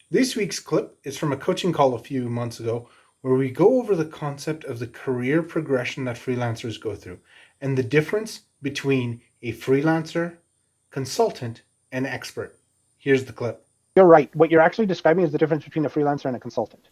This week's clip is from a coaching call a few months ago where we go over the concept of the career progression that freelancers go through and the difference between a freelancer, consultant, and expert. Here's the clip. You're right. What you're actually describing is the difference between a freelancer and a consultant.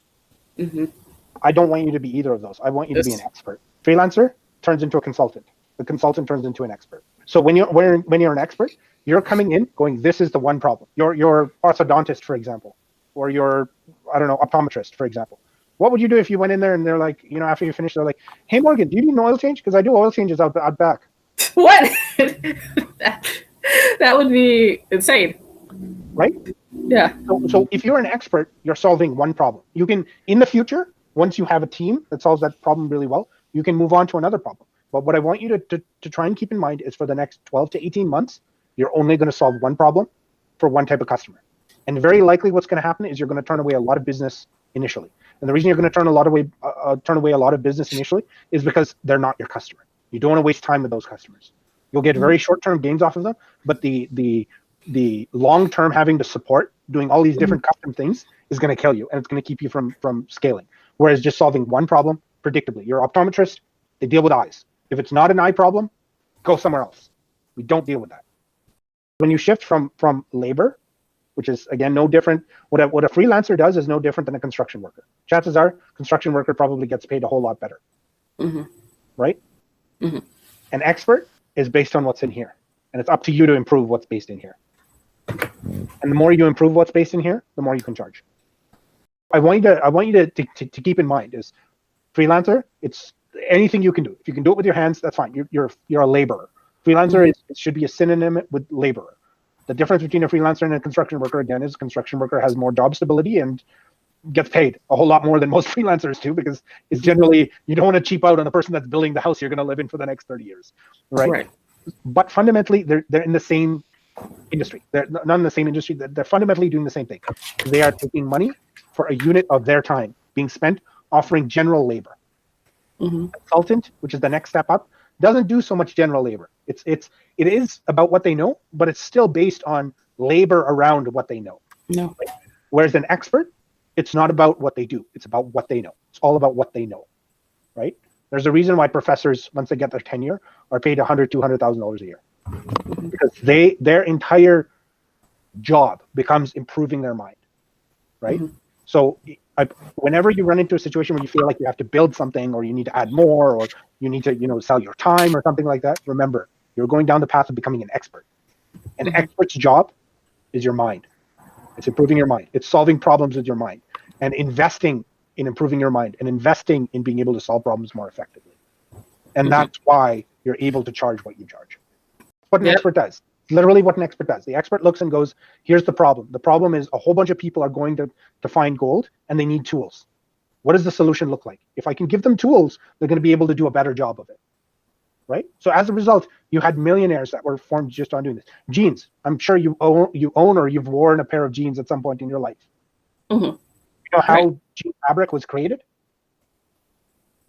I don't want you to be either of those. I want you to be an expert. Freelancer turns into a consultant. The consultant turns into an expert. So when you're an expert, you're coming in going, this is the one problem. Your orthodontist, for example, or your, optometrist, for example. What would you do if you went in there and they're like, after you finish, they're like, hey, Morgan, do you need an oil change? Because I do oil changes out back. What? That would be insane. Right? Yeah. So if you're an expert, you're solving one problem. You can, in the future, once you have a team that solves that problem really well, you can move on to another problem. But what I want you to try and keep in mind is for the next 12 to 18 months, you're only going to solve one problem for one type of customer. And very likely what's going to happen is you're going to turn away a lot of business initially. And the reason you're going to turn away a lot of business initially is because they're not your customer. You don't want to waste time with those customers. You'll get very short-term gains off of them, but the long-term having to support doing all these different custom things is going to kill you, and it's going to keep you from scaling. Whereas just solving one problem predictably. You're an optometrist, they deal with eyes. If it's not an eye problem, go somewhere else. We don't deal with that. When you shift from labor, which is, again, no different, what a freelancer does is no different than a construction worker. Chances are, construction worker probably gets paid a whole lot better. Right? An expert is based on what's in here, and it's up to you to improve what's based in here. And the more you improve what's based in here, the more you can charge. I want you to keep in mind is freelancer, it's anything you can do. If you can do it with your hands, that's fine. You're a laborer. Freelancer it should be a synonym with laborer. The difference between a freelancer and a construction worker, again, is a construction worker has more job stability and gets paid a whole lot more than most freelancers do, because it's generally, you don't want to cheap out on the person that's building the house you're going to live in for the next 30 years, right? But fundamentally, they're in the same industry. They're not in the same industry. They're fundamentally doing the same thing. They are taking money for a unit of their time being spent offering general labor. Consultant, which is the next step up, doesn't do so much general labor. It is about what they know, but it's still based on labor around what they know. No. Right? Whereas an expert, it's not about what they do. It's about what they know. It's all about what they know, right? There's a reason why professors, once they get their tenure, are paid $100,000, $200,000 a year, because their entire job becomes improving their mind, right? So whenever you run into a situation where you feel like you have to build something, or you need to add more, or you need to sell your time or something like that, remember, you're going down the path of becoming an expert. An expert's job is your mind. It's improving your mind. It's solving problems with your mind, and investing in improving your mind, and investing in being able to solve problems more effectively. And that's why you're able to charge what you charge. What an expert does. Literally what an expert does. The expert looks and goes, here's the problem. The problem is a whole bunch of people are going to find gold, and they need tools. What does the solution look like? If I can give them tools, they're going to be able to do a better job of it. Right? So as a result, you had millionaires that were formed just on doing this. Jeans. I'm sure you own or you've worn a pair of jeans at some point in your life. You know how jean fabric was created?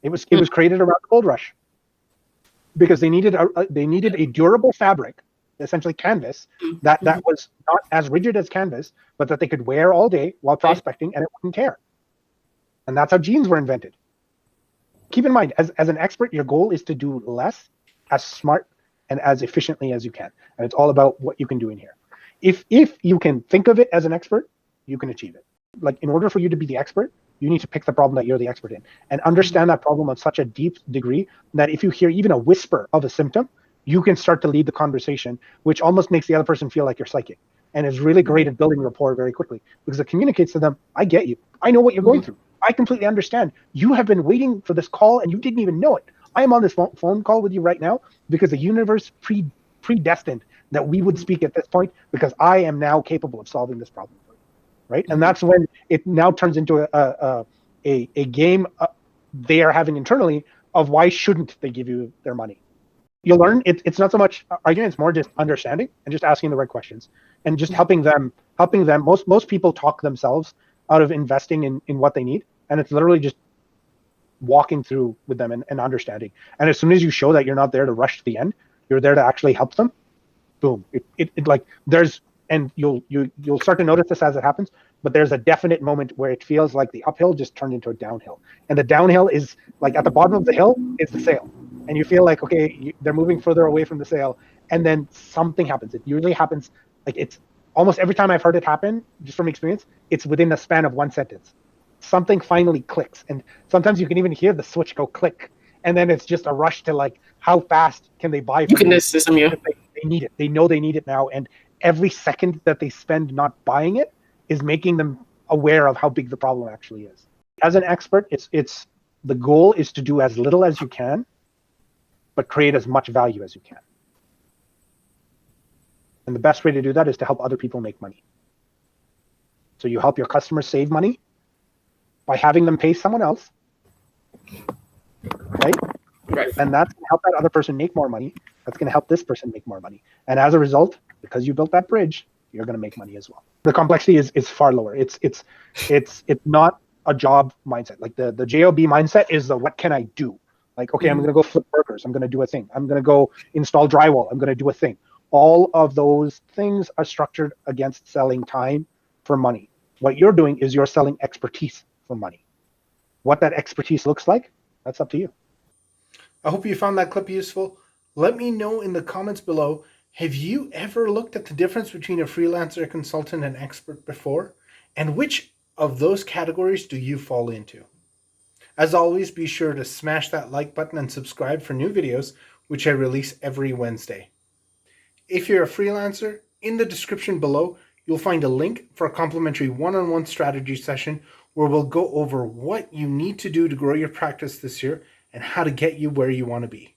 It was created around the gold rush, because they needed a durable fabric, essentially canvas, that was not as rigid as canvas, but that they could wear all day while prospecting, and it wouldn't tear. And that's how jeans were invented. Keep in mind, as an expert, your goal is to do less, as smart and as efficiently as you can. And it's all about what you can do in here. If you can think of it as an expert, you can achieve it. Like, in order for you to be the expert, you need to pick the problem that you're the expert in and understand that problem on such a deep degree that if you hear even a whisper of a symptom, you can start to lead the conversation, which almost makes the other person feel like you're psychic, and is really great at building rapport very quickly, because it communicates to them, I get you. I know what you're going through. I completely understand. You have been waiting for this call and you didn't even know it. I am on this phone call with you right now because the universe predestined that we would speak at this point, because I am now capable of solving this problem for you, right? And that's when it now turns into a game they are having internally of why shouldn't they give you their money. You'll learn it's not so much arguing, it's more just understanding and just asking the right questions and just helping them. Most people talk themselves out of investing in what they need, and it's literally just walking through with them and understanding. And as soon as you show that you're not there to rush to the end, you're there to actually help them, boom, it like there's and you'll start to notice this as it happens. But there's a definite moment where it feels like the uphill just turned into a downhill, and the downhill is like at the bottom of the hill is the sale, and you feel like, okay, they're moving further away from the sale, and then something happens. It usually happens, like, it's almost every time I've heard it happen, just from experience, it's within the span of one sentence. Something finally clicks, and sometimes you can even hear the switch go click, and then it's just a rush to, like, how fast can they buy from you? System, yeah. They need it. They know they need it now, and every second that they spend not buying it is making them aware of how big the problem actually is. As an expert, it's the goal is to do as little as you can, but create as much value as you can. And the best way to do that is to help other people make money. So you help your customers save money by having them pay someone else, right? Right. And that's going to help that other person make more money. That's going to help this person make more money. And as a result, because you built that bridge, you're going to make money as well. The complexity is far lower. It's not a job mindset. Like the JOB mindset is the what can I do? Like, okay, I'm going to go flip burgers. I'm going to do a thing. I'm going to go install drywall. I'm going to do a thing. All of those things are structured against selling time for money. What you're doing is you're selling expertise for money. What that expertise looks like, that's up to you. I hope you found that clip useful. Let me know in the comments below, have you ever looked at the difference between a freelancer, consultant, and expert before? And which of those categories do you fall into? As always, be sure to smash that like button and subscribe for new videos, which I release every Wednesday. If you're a freelancer, in the description below, you'll find a link for a complimentary one-on-one strategy session where we'll go over what you need to do to grow your practice this year and how to get you where you want to be.